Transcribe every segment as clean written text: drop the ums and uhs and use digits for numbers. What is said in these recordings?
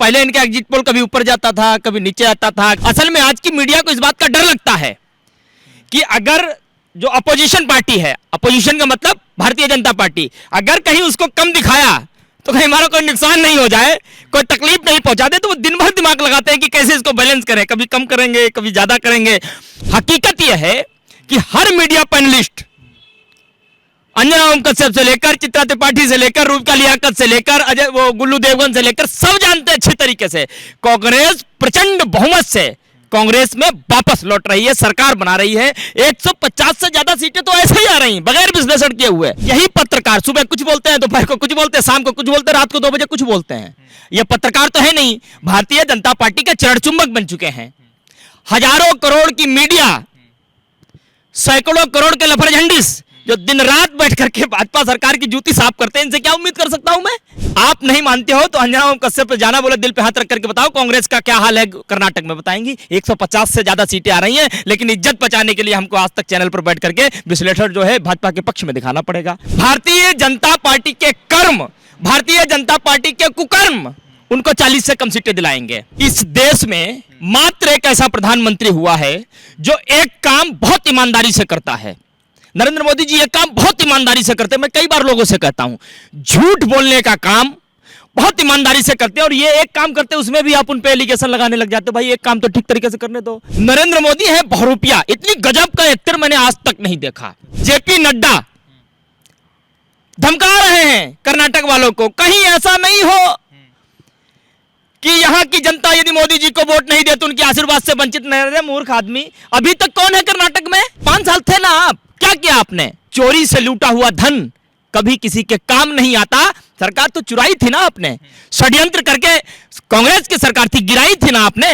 पहले इनका exit poll कभी ऊपर जाता था, कभी नीचे आता था। असल में आज की मीडिया को इस बात का डर लगता है कि अगर जो अपोजिशन पार्टी है, अपोजिशन का मतलब भारतीय जनता पार्टी, अगर कहीं उसको कम दिखाया तो कहीं हमारा कोई नुकसान नहीं हो जाए, कोई तकलीफ नहीं पहुंचा दे, तो वो दिन भर दिमाग लगाते हैं कि कैसे इसको बैलेंस करें, कभी कम करेंगे, कभी ज्यादा करेंगे। हकीकत यह है कि हर मीडिया पैनलिस्ट, अंजना ओम कश्यप से लेकर चित्रा त्रिपाठी से लेकर रूपका लियाकत से लेकर अजय गुल्लू देवगन से लेकर सब जानते हैं अच्छी तरीके से, कांग्रेस प्रचंड बहुमत से कांग्रेस में वापस लौट रही है, सरकार बना रही है। 150 से ज्यादा सीटें तो ऐसे ही आ रही हैं बगैर विश्लेषण किए हुए। यही पत्रकार सुबह कुछ बोलते हैं, दोपहर को कुछ बोलते हैं, शाम को कुछ बोलते हैं, रात को 2 बजे कुछ बोलते हैं। ये पत्रकार तो है नहीं, भारतीय जनता पार्टी के चरणचुंबक बन चुके हैं। हजारों करोड़ की मीडिया, सैकड़ों करोड़ के लफड़झंडिस जो दिन रात बैठ करके भाजपा सरकार की जूती साफ करते हैं, इनसे क्या उम्मीद कर सकता हूं मैं? आप नहीं मानते हो तो अंजना ओम कश्यप पे जाना, बोले दिल पे हाथ रख करके बताओ कांग्रेस का क्या हाल है कर्नाटक में, बताएंगी। 150 से ज्यादा सीटें आ रही हैं, लेकिन इज्जत बचाने के लिए हमको आज तक चैनल पर बैठ करके विश्लेषण जो है भाजपा के पक्ष में दिखाना पड़ेगा। भारतीय जनता पार्टी के कर्म, भारतीय जनता पार्टी के कुकर्म उनको 40 से कम सीटें दिलाएंगे। इस देश में मात्र एक ऐसा प्रधानमंत्री हुआ है जो एक काम बहुत ईमानदारी से करता है। नरेंद्र मोदी जी ये काम बहुत ईमानदारी से करते हैं। मैं कई बार लोगों से कहता हूं, झूठ बोलने का काम बहुत ईमानदारी से करते हैं, और ये एक काम करते हैं उसमें भी आप उन पे एलिगेशन लगाने लग जाते हो, भाई एक काम तो ठीक तरीके से करने दो। नरेंद्र मोदी है बहुरूपिया, इतनी गजब का एक्टर मैंने आज तक नहीं देखा। जेपी नड्डा धमका रहे हैं कर्नाटक वालों को, कहीं ऐसा नहीं हो कि यहां की जनता यदि मोदी जी को वोट नहीं दे तो उनके आशीर्वाद से वंचित न रहे। मूर्ख आदमी, अभी तक कौन है कर्नाटक में? 5 साल थे ना आप, क्या किया आपने? चोरी से लूटा हुआ धन कभी किसी के काम नहीं आता। सरकार तो चुराई थी ना आपने, षड्यंत्र करके कांग्रेस की सरकार थी, गिराई थी ना आपने।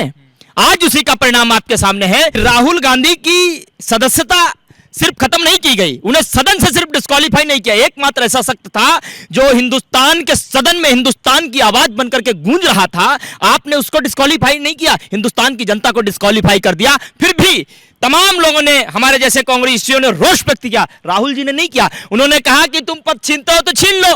आज उसी का परिणाम आपके सामने है। राहुल गांधी की सदस्यता सिर्फ खत्म नहीं की गई, उन्हें सदन से सिर्फ डिस्क्वालीफाई नहीं किया। एकमात्र ऐसा शख्स था जो हिंदुस्तान के सदन में हिंदुस्तान की आवाज बनकर के गूंज रहा था, आपने उसको डिस्क्वालीफाई नहीं किया, हिंदुस्तान की जनता को डिस्क्वालीफाई कर दिया। फिर भी तमाम लोगों ने, हमारे जैसे कांग्रेसियों ने रोष व्यक्त किया, राहुल जी ने नहीं किया। उन्होंने कहा कि तुम पद छीनते हो तो छीन लो,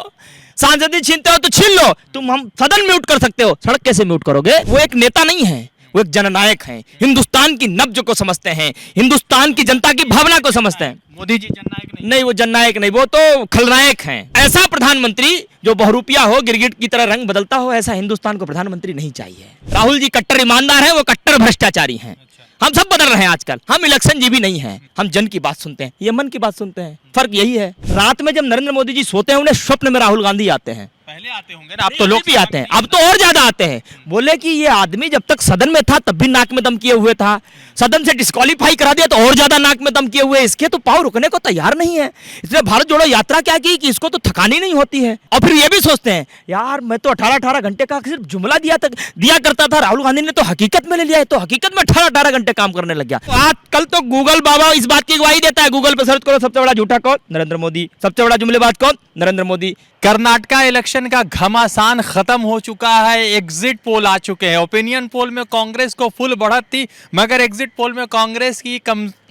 सांसदी छीनते हो तो छीन लो, तुम हम सदन म्यूट कर सकते हो, सड़क कैसे म्यूट करोगे? वो एक नेता नहीं है, वो एक जननायक हैं, हिंदुस्तान की नब्ज को समझते हैं, हिंदुस्तान की जनता की भावना को समझते हैं। मोदी जी जननायक नहीं, वो जननायक नहीं, वो तो खलनायक हैं। ऐसा प्रधानमंत्री जो बहुरूपिया हो, गिरगिट की तरह रंग बदलता हो, ऐसा हिंदुस्तान को प्रधानमंत्री नहीं चाहिए। राहुल जी कट्टर ईमानदार है, वो कट्टर भ्रष्टाचारी हैं। हम सब बदल रहे हैं आजकल, हम इलेक्शन जीवी नहीं हैं, हम जन की बात सुनते हैं, ये मन की बात सुनते हैं। फर्क यही है, रात में जब नरेंद्र मोदी जी सोते हैं उन्हें स्वप्न में राहुल गांधी आते हैं। पहले आते होंगे ना, अब तो लोग भी आते हैं, अब तो और ज्यादा आते हैं। बोले कि ये आदमी जब तक सदन में था तब भी नाक में दम किए हुए था, सदन से डिस्क्वालीफाई करा दिया तो और ज्यादा नाक में दम किए हुए, इसके तो पाँव रुकने को तैयार नहीं है। इसने भारत जोड़ो यात्रा क्या की कि इसको तो थकानी नहीं होती है। और फिर ये भी सोचते हैं, यार मैं तो 18-18 घंटे का सिर्फ जुमला दिया करता था, राहुल गांधी ने तो हकीकत में ले लिया है, तो हकीकत में 18-18 घंटे काम करने लग गया। तो आजकल तो गूगल बाबा इस बात की गवाही देता है, गूगल पे सर्च करो सबसे बड़ा झूठा कौन? नरेंद्र मोदी। सबसे बड़ा जुमलेबाज कौन? नरेंद्र मोदी। कर्नाटका इलेक्शन का घमासान खत्म हो चुका है, एग्जिट पोल आ चुके हैं। ओपिनियन पोल में कांग्रेस को फुल बढ़त थी, मगर एग्जिट पोल में कांग्रेस की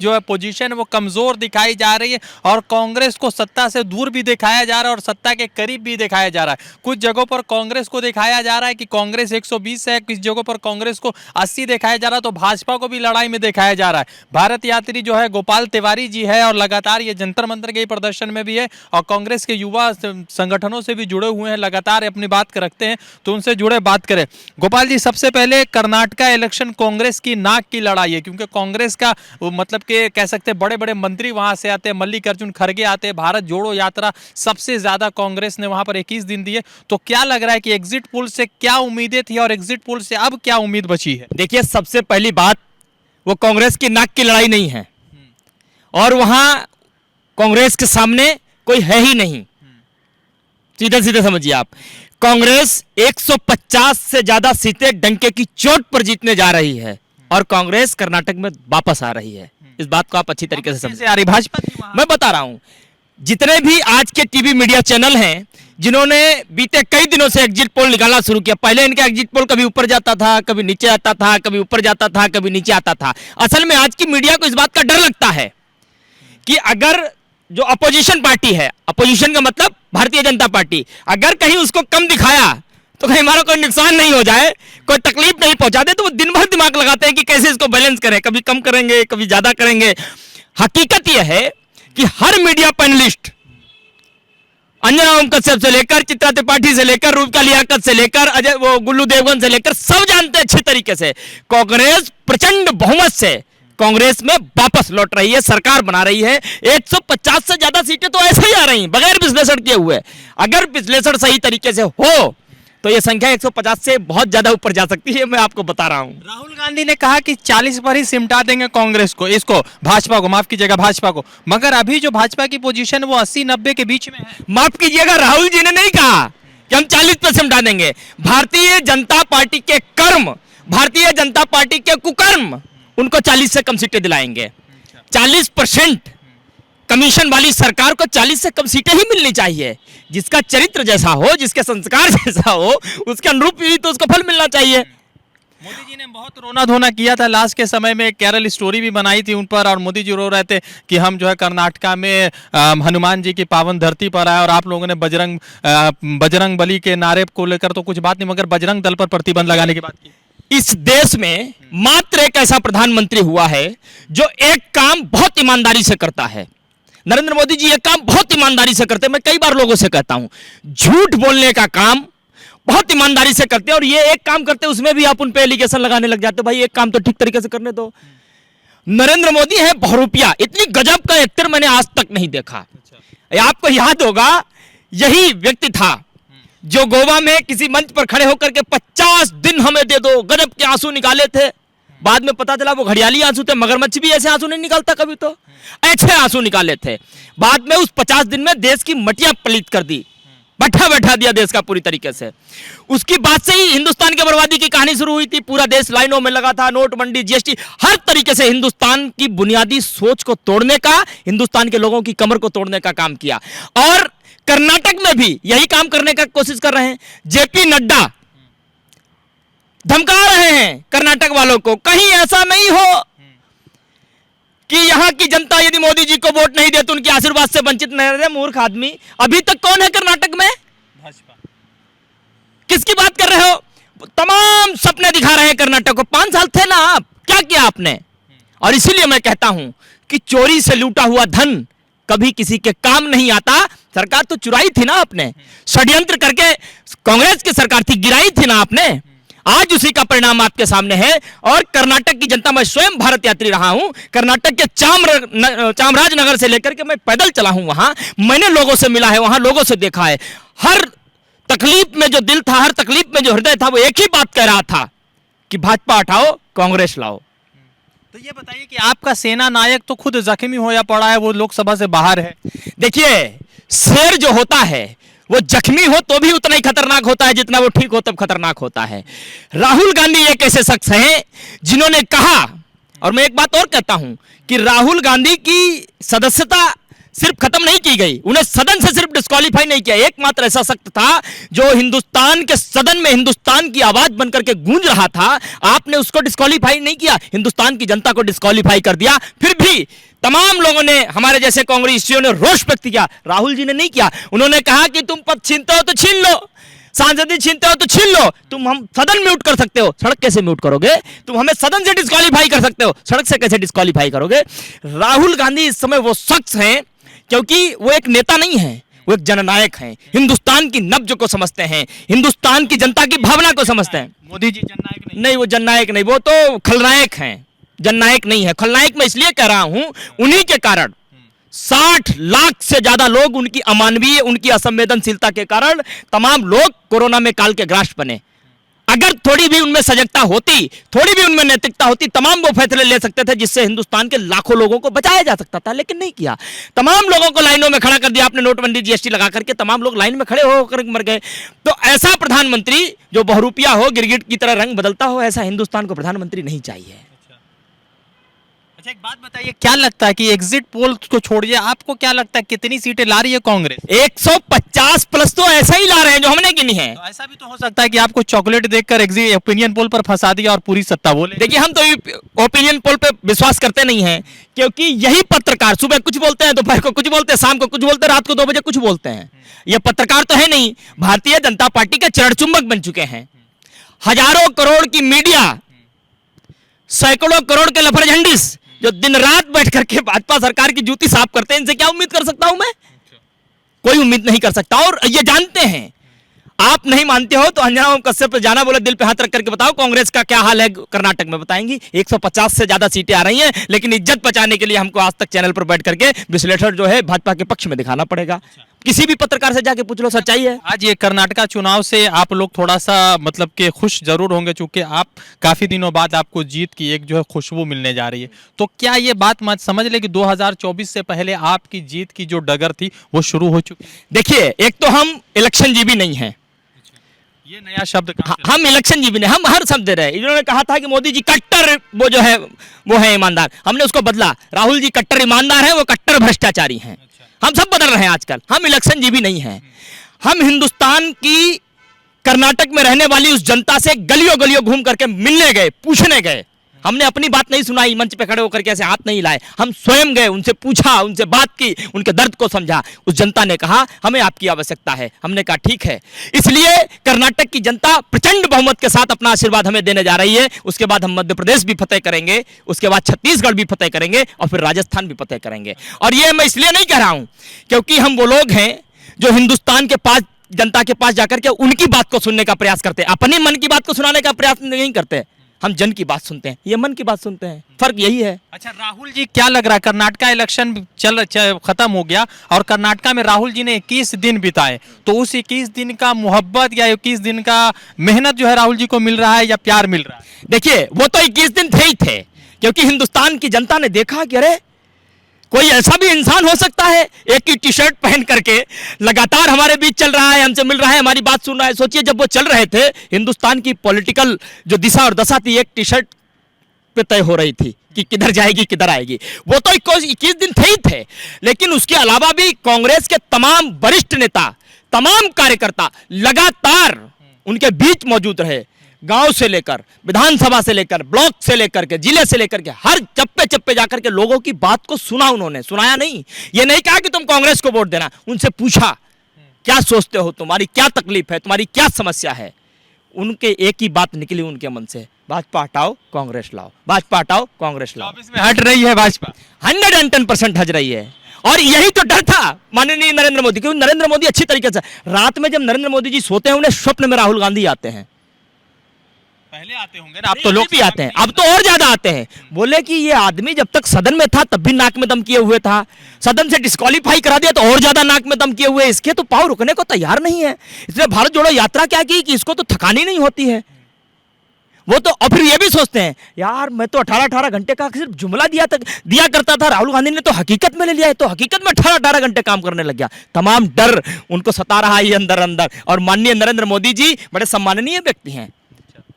जो है पोजीशन वो कमजोर दिखाई जा रही है, और कांग्रेस को सत्ता से दूर भी दिखाया जा रहा है और सत्ता के करीब भी दिखाया जा रहा है। कुछ जगहों पर कांग्रेस को दिखाया जा रहा है कि कांग्रेस 120 है, कुछ जगहों पर कांग्रेस को 80 दिखाया जा रहा है, तो भाजपा को भी लड़ाई में दिखाया जा रहा है। भारत यात्री जो है गोपाल तिवारी जी है, और लगातार ये जंतर मंतर के प्रदर्शन में भी है, और कांग्रेस के युवा संगठनों से भी जुड़े हुए हैं, लगातार अपनी बात रखते हैं, तो उनसे जुड़े बात करें। गोपाल जी, सबसे पहले कर्नाटका इलेक्शन कांग्रेस की नाक की लड़ाई है, क्योंकि कांग्रेस का मतलब कि कह सकते हैं बड़े बड़े मंत्री वहां से आते हैं, मल्लिकार्जुन खड़गे आते हैं, भारत जोड़ो यात्रा सबसे ज्यादा कांग्रेस ने वहां पर 21 दिन दिए। तो क्या लग रहा है कि एग्जिट पोल से क्या उम्मीदें थी और एग्जिट पोल से अब क्या उम्मीद बची है? देखिए, सबसे पहली बात, वो कांग्रेस की नाक की लड़ाई नहीं है, और वहां कांग्रेस के सामने कोई है ही नहीं। सीधे सीधे समझिए आप, कांग्रेस 150 से ज्यादा सीटें डंके की चोट पर जीतने जा रही है, और कांग्रेस कर्नाटक में वापस आ रही है। इस बात को आप अच्छी तरीके से समझिए। भाजपा, मैं बता रहा हूं, जितने भी आज के टीवी मीडिया चैनल हैं जिन्होंने बीते कई दिनों से एग्जिट पोल निकालना शुरू किया, पहले इनका एग्जिट पोल कभी ऊपर जाता था, कभी नीचे आता था, कभी ऊपर जाता था, कभी नीचे आता था। असल में आज की मीडिया को इस बात का डर लगता है कि अगर जो अपोजिशन पार्टी है, अपोजिशन का मतलब भारतीय जनता पार्टी, अगर कहीं उसको कम दिखाया तो कहीं हमारा कोई नुकसान नहीं हो जाए, कोई तकलीफ नहीं पहुंचाते तो वो दिन भर दिमाग लगाते हैं कि कैसे इसको बैलेंस करें, कभी कम करेंगे, कभी ज्यादा करेंगे। हकीकत यह है कि हर मीडिया पैनलिस्ट, अंजना ओम कश्यप से लेकर चित्रा त्रिपाठी से लेकर रूपका लियाकत से लेकर अजय वो गुल्लू देवगन से लेकर सब जानते हैं अच्छे तरीके से, कांग्रेस प्रचंड बहुमत से कांग्रेस में वापस लौट रही है, सरकार बना रही है। 150 से ज्यादा सीटें तो ऐसे ही आ रही बगैर विश्लेषण किए हुए। अगर विश्लेषण सही तरीके से हो तो ये संख्या 150 से बहुत ज्यादा ऊपर जा सकती है, मैं आपको बता रहा हूं। राहुल गांधी ने कहा कि 40 पर ही सिमटा देंगे कांग्रेस को, इसको भाजपा को, माफ कीजिएगा भाजपा को, मगर अभी जो भाजपा की पोजीशन वो 80-90 के बीच में है। माफ कीजिएगा, राहुल जी ने नहीं कहा कि हम 40 पर सिमटा देंगे। भारतीय जनता पार्टी के कर्म, भारतीय जनता पार्टी के कुकर्म उनको 40 से कम सीटें दिलाएंगे। 40% कमीशन वाली सरकार को 40 से कम सीटें ही मिलनी चाहिए। जिसका चरित्र जैसा हो, जिसके संस्कार जैसा हो, उसके अनुरूप ही तो उसको फल मिलना चाहिए। मोदी जी ने बहुत रोना धोना किया था लास्ट के समय में, केरल स्टोरी भी बनाई थी उन पर, और मोदी जी रो रहे थे कि हम जो है कर्नाटका में हनुमान जी की पावन धरती पर आए, और आप लोगों ने बजरंग बली के नारे को लेकर तो कुछ बात नहीं, मगर बजरंग दल पर प्रतिबंध लगाने की बात की। इस देश में मात्र एक ऐसा प्रधानमंत्री हुआ है जो एक काम बहुत ईमानदारी से करता है। नरेंद्र मोदी जी ये काम बहुत ईमानदारी से करते हैं। मैं कई बार लोगों से कहता हूं, झूठ बोलने का काम बहुत ईमानदारी से करते हैं, और ये एक काम करते हैं उसमें भी आप उन पे एलिगेशन लगाने लग जाते हो, भाई एक काम तो ठीक तरीके से करने दो। नरेंद्र मोदी है बहुरूपिया, इतनी गजब का एक्टर मैंने आज तक नहीं देखा। आपको याद होगा, यही व्यक्ति था जो गोवा में किसी मंच पर खड़े होकर के 50 दिन हमें दे दो, गजब के आंसू निकाले थे। बाद में पता चला वो घड़ियाली आंसू थे, मगरमच्छ भी ऐसे आंसू नहीं निकालता कभी, तो ऐसे आंसू निकाले थे। बाद में उस 50 दिन में देश की मटिया पलीत कर दी, बैठा दिया देश का पूरी तरीके से। उसकी बात से ही हिंदुस्तान की बर्बादी की कहानी शुरू हुई थी। पूरा देश लाइनों में लगा था, नोटबंदी, जीएसटी, हर तरीके से हिंदुस्तान की बुनियादी सोच को तोड़ने का, हिंदुस्तान के लोगों की कमर को तोड़ने का काम किया। और कर्नाटक में भी यही काम करने का कोशिश कर रहे हैं। जेपी नड्डा धमका रहे हैं कर्नाटक वालों को, कहीं ऐसा नहीं हो कि यहां की जनता यदि मोदी जी को वोट नहीं दे तो उनके आशीर्वाद से वंचित न रहे। मूर्ख आदमी, अभी तक कौन है कर्नाटक में? भाजपा। किसकी बात कर रहे हो? तमाम सपने दिखा रहे हैं कर्नाटक को। 5 साल थे ना आप, क्या किया आपने? और इसीलिए मैं कहता हूं कि चोरी से लूटा हुआ धन कभी किसी के काम नहीं आता। सरकार तो चुराई थी ना आपने, षड्यंत्र करके कांग्रेस की सरकार थी, गिराई थी ना आपने। आज उसी का परिणाम आपके सामने है। और कर्नाटक की जनता, मैं स्वयं भारत यात्री रहा हूं, कर्नाटक के चामराजनगर से लेकर के मैं पैदल चला हूं, वहां मैंने लोगों से मिला है, वहां लोगों से देखा है। हर तकलीफ में जो दिल था, हर तकलीफ में जो हृदय था, वो एक ही बात कह रहा था कि भाजपा हटाओ, कांग्रेस लाओ। तो ये बताइए कि आपका सेना नायक तो खुद जख्मी होया पड़ा है, वो लोकसभा से बाहर है। देखिए, शेर जो होता है वो जख्मी हो तो भी उतना ही खतरनाक होता है जितना वो ठीक हो तब खतरनाक होता है। राहुल गांधी एक ऐसे शख्स हैं जिन्होंने कहा, और मैं एक बात और कहता हूं कि राहुल गांधी की सदस्यता सिर्फ खत्म नहीं की गई, उन्हें सदन से सिर्फ डिस्क्वालीफाई नहीं किया। एकमात्र ऐसा शख्स था जो हिंदुस्तान के सदन में हिंदुस्तान की आवाज बनकर के गूंज रहा था, आपने उसको डिस्क्वालीफाई नहीं किया, हिंदुस्तान की जनता को डिस्क्वालीफाई कर दिया। फिर भी तमाम लोगों ने, हमारे जैसे कांग्रेसियों ने रोष व्यक्त किया, राहुल जी ने नहीं किया। उन्होंने कहा कि तुम पद छीनते हो तो छीन लो, सांसदी छीनते हो तो छीन लो, तुम हम सदन म्यूट कर सकते हो, सड़क कैसे म्यूट करोगे? तुम हमें सदन से डिस्क्वालीफाई कर सकते हो, सड़क से कैसे डिस्क्वालीफाई करोगे? राहुल गांधी इस समय वो शख्स हैं, क्योंकि वो एक नेता नहीं है, वो एक जननायक हैं, हिंदुस्तान की नब्ज को समझते हैं, हिंदुस्तान की जनता की भावना को समझते हैं। मोदी जी जननायक नहीं, वो जननायक नहीं, वो तो खलनायक हैं, जननायक नहीं है। खलनायक मैं इसलिए कह रहा हूं, उन्हीं के कारण 60 लाख से ज्यादा लोग, उनकी अमानवीय, उनकी असंवेदनशीलता के कारण तमाम लोग कोरोना में काल के ग्रास बने। अगर थोड़ी भी उनमें सजगता होती, थोड़ी भी उनमें नैतिकता होती, तमाम वो फैसले ले सकते थे जिससे हिंदुस्तान के लाखों लोगों को बचाया जा सकता था, लेकिन नहीं किया। तमाम लोगों को लाइनों में खड़ा कर दिया आपने, नोटबंदी, जीएसटी लगा करके तमाम लोग लाइन में खड़े होकर मर गए। तो ऐसा प्रधानमंत्री जो बहुरूपिया हो, गिरगिट की तरह रंग बदलता हो, ऐसा हिंदुस्तान को प्रधानमंत्री नहीं चाहिए। अच्छा, एक बात बताइए, क्या लगता है कि एग्जिट पोल को छोड़िए, आपको क्या लगता है कितनी सीटें ला रही है कांग्रेस? 150 प्लस तो ऐसा ही ला रहे हैं जो हमने गिनी है। तो ऐसा भी तो हो सकता है कि आपको चॉकलेट देखकर एग्जिट ओपिनियन पोल पर फंसा दिया और पूरी सत्ता बोले। देखिए, हम तो ओपिनियन पोल पे विश्वास करते नहीं हैं, क्योंकि यही पत्रकार सुबह कुछ बोलते हैं, दोपहर को कुछ बोलते हैं, शाम को कुछ बोलते हैं, रात को 2 बजे कुछ बोलते हैं। ये पत्रकार तो है नहीं, भारतीय जनता पार्टी के चरण चुंबक बन चुके हैं। हजारों करोड़ की मीडिया, सैकड़ों करोड़ के लफरझंडिस जो दिन रात बैठ करके भाजपा सरकार की जूती साफ करते हैं, इनसे क्या उम्मीद कर सकता हूं मैं? कोई उम्मीद नहीं कर सकता। और ये जानते हैं, आप नहीं मानते हो तो अंजना ओम कश्यप पे जाना, बोले दिल पे हाथ रख करके बताओ कांग्रेस का क्या हाल है कर्नाटक में, बताएंगी। 150 से ज्यादा सीटें आ रही हैं, लेकिन इज्जत बचाने के लिए हमको आज तक चैनल पर बैठ करके विश्लेषण जो है भाजपा के पक्ष में दिखाना पड़ेगा। किसी भी पत्रकार से जाके पूछ लो, सच्चाई है। आज ये कर्नाटका चुनाव से आप लोग थोड़ा सा मतलब कि खुश जरूर होंगे, चूंकि आप काफी दिनों बाद आपको जीत की एक जो है खुशबू मिलने जा रही है। तो क्या ये बात मत समझ ले कि 2024 से पहले आपकी जीत की जो डगर थी वो शुरू हो चुकी? देखिए, एक तो हम इलेक्शन जीवी नहीं है, ये नया शब्द कहाँ से? हम इलेक्शन जीवी नहीं, हम हर शब्द दे रहे हैं। इन्होंने कहा था कि मोदी जी कट्टर वो जो है वो है ईमानदार, हमने उसको बदला, राहुल जी कट्टर ईमानदार है, वो कट्टर भ्रष्टाचारी हैं। हम सब बदल रहे हैं आजकल, हम इलेक्शन जीवी नहीं हैं। हम हिंदुस्तान की कर्नाटक में रहने वाली उस जनता से गलियों गलियों घूम करके मिलने गए, पूछने गए। हमने अपनी बात नहीं सुनाई, मंच पे खड़े होकर के ऐसे हाथ नहीं लाए, हम स्वयं गए, उनसे पूछा, उनसे बात की, उनके दर्द को समझा। उस जनता ने कहा हमें आपकी आवश्यकता है, हमने कहा ठीक है। इसलिए कर्नाटक की जनता प्रचंड बहुमत के साथ अपना आशीर्वाद हमें देने जा रही है। उसके बाद हम मध्य प्रदेश भी फतेह करेंगे, उसके बाद छत्तीसगढ़ भी फतेह करेंगे और फिर राजस्थान भी फतेह करेंगे। और ये मैं इसलिए नहीं कह रहा हूं क्योंकि हम वो लोग हैं जो हिंदुस्तान के पास जनता के पास जाकर के उनकी बात को सुनने का प्रयास करते हैं, अपने मन की बात को सुनाने का प्रयास नहीं करते। हम जन की बात सुनते हैं, ये मन की बात सुनते हैं, फर्क यही है। अच्छा राहुल जी, क्या लग रहा है कर्नाटका इलेक्शन खत्म हो गया और कर्नाटका में राहुल जी ने 21 दिन बिताए, तो उस 21 दिन का मोहब्बत या 21 दिन का मेहनत जो है राहुल जी को मिल रहा है या प्यार मिल रहा है? देखिए, वो तो 21 दिन थे ही थे, क्योंकि हिंदुस्तान की जनता ने देखा कि अरे कोई ऐसा भी इंसान हो सकता है, एक ही टी शर्ट पहन करके लगातार हमारे बीच चल रहा है, हमसे मिल रहा है, हमारी बात सुन रहा है। सोचिए, जब वो चल रहे थे, हिंदुस्तान की पॉलिटिकल जो दिशा और दशा थी एक टी शर्ट पे तय हो रही थी कि किधर जाएगी किधर आएगी। वो तो 21 दिन थे ही थे, लेकिन उसके अलावा भी कांग्रेस के तमाम वरिष्ठ नेता, तमाम कार्यकर्ता लगातार उनके बीच मौजूद रहे। गांव से लेकर विधानसभा से लेकर ब्लॉक से लेकर के जिले से लेकर के हर चप्पे चप्पे जाकर के लोगों की बात को सुना उन्होंने, सुनाया नहीं। ये नहीं कहा कि तुम कांग्रेस को वोट देना, उनसे पूछा क्या सोचते हो, तुम्हारी क्या तकलीफ है, तुम्हारी क्या समस्या है। उनके एक ही बात निकली उनके मन से, भाजपा हटाओ कांग्रेस लाओ, भाजपा हटाओ कांग्रेस लाओ। में हट रही है भाजपा, 110% हट रही है। और यही तो डर था माननीय नरेंद्र मोदी, क्योंकि नरेंद्र मोदी अच्छी तरीके से रात में जब नरेंद्र मोदी जी सोते हैं उन्हें स्वप्न में राहुल गांधी आते हैं। पहले आते होंगे ना, अब तो लोग भी आते हैं, अब तो और ज्यादा आते हैं। बोले कि ये आदमी जब तक सदन में था तब भी नाक में दम किए हुए था, सदन से डिस्क्वालीफाई करा दिया तो और ज्यादा नाक में दम किए हुए, इसके तो पाँव रुकने को तैयार नहीं है। इसलिए भारत जोड़ो यात्रा क्या की कि इसको तो थकानी नहीं होती है। वो तो और फिर ये भी सोचते हैं यार मैं तो 18 घंटे का सिर्फ जुमला दिया करता था, राहुल गांधी ने तो हकीकत में ले लिया है, तो हकीकत में 18 घंटे काम करने लग गया। तमाम डर उनको सता रहा है अंदर अंदर। और माननीय नरेंद्र मोदी जी बड़े सम्माननीय व्यक्ति हैं,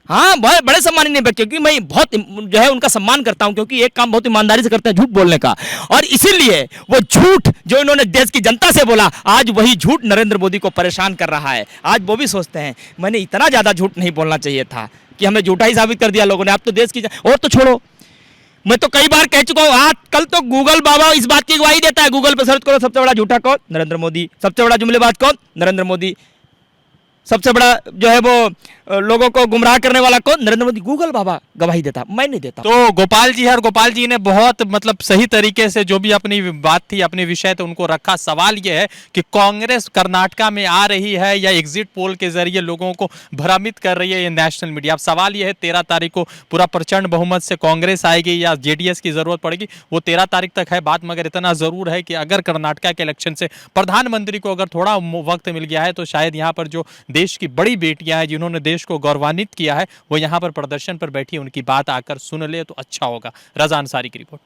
हाँ बड़े सम्माननीय व्यक्ति, क्योंकि मैं बहुत जो है उनका सम्मान करता हूं, क्योंकि एक काम बहुत ईमानदारी से करते हैं, झूठ बोलने का। और इसीलिए वो झूठ जो इन्होंने देश की जनता से बोला, आज वही झूठ नरेंद्र मोदी को परेशान कर रहा है। आज वो भी सोचते हैं मैंने इतना ज्यादा झूठ नहीं बोलना चाहिए था कि हमें झूठा ही साबित कर दिया लोगों ने। अब तो देश की और तो छोड़ो, मैं तो कई बार कह चुका हूं, आज कल तो गूगल बाबा इस बात की गवाही देता है। गूगल पे सर्च करो सबसे बड़ा झूठा कौन, नरेंद्र मोदी। सबसे बड़ा जुमलेबाज कौन, नरेंद्र मोदी। सबसे बड़ा जो है वो लोगों को गुमराह करने वाला कौन, नरेंद्र मोदी। गूगल बाबा गवाही देता, मैं नहीं देता। तो गोपाल जी है, और गोपाल जी ने बहुत मतलब सही तरीके से जो भी अपनी बात थी, अपने विषय थे उनको रखा। सवाल यह है कि कांग्रेस कर्नाटका में आ रही है या एग्जिट पोल के जरिए लोगों को भ्रमित कर रही है ये नेशनल मीडिया। अब सवाल यह है 13 तारीख को पूरा प्रचंड बहुमत से कांग्रेस आएगी या जेडीएस की जरूरत पड़ेगी, वो 13 तारीख तक है बात। मगर इतना जरूर है कि अगर कर्नाटका के इलेक्शन से प्रधानमंत्री को अगर थोड़ा वक्त मिल गया है तो शायद यहाँ पर जो देश की बड़ी बेटियां हैं जिन्होंने देश को गौरवान्वित किया है, वो यहाँ पर प्रदर्शन पर बैठी उनकी बात आकर सुन ले तो अच्छा होगा। रज़ा अंसारी की रिपोर्ट।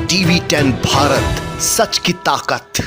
TV10 भारत, सच की ताकत।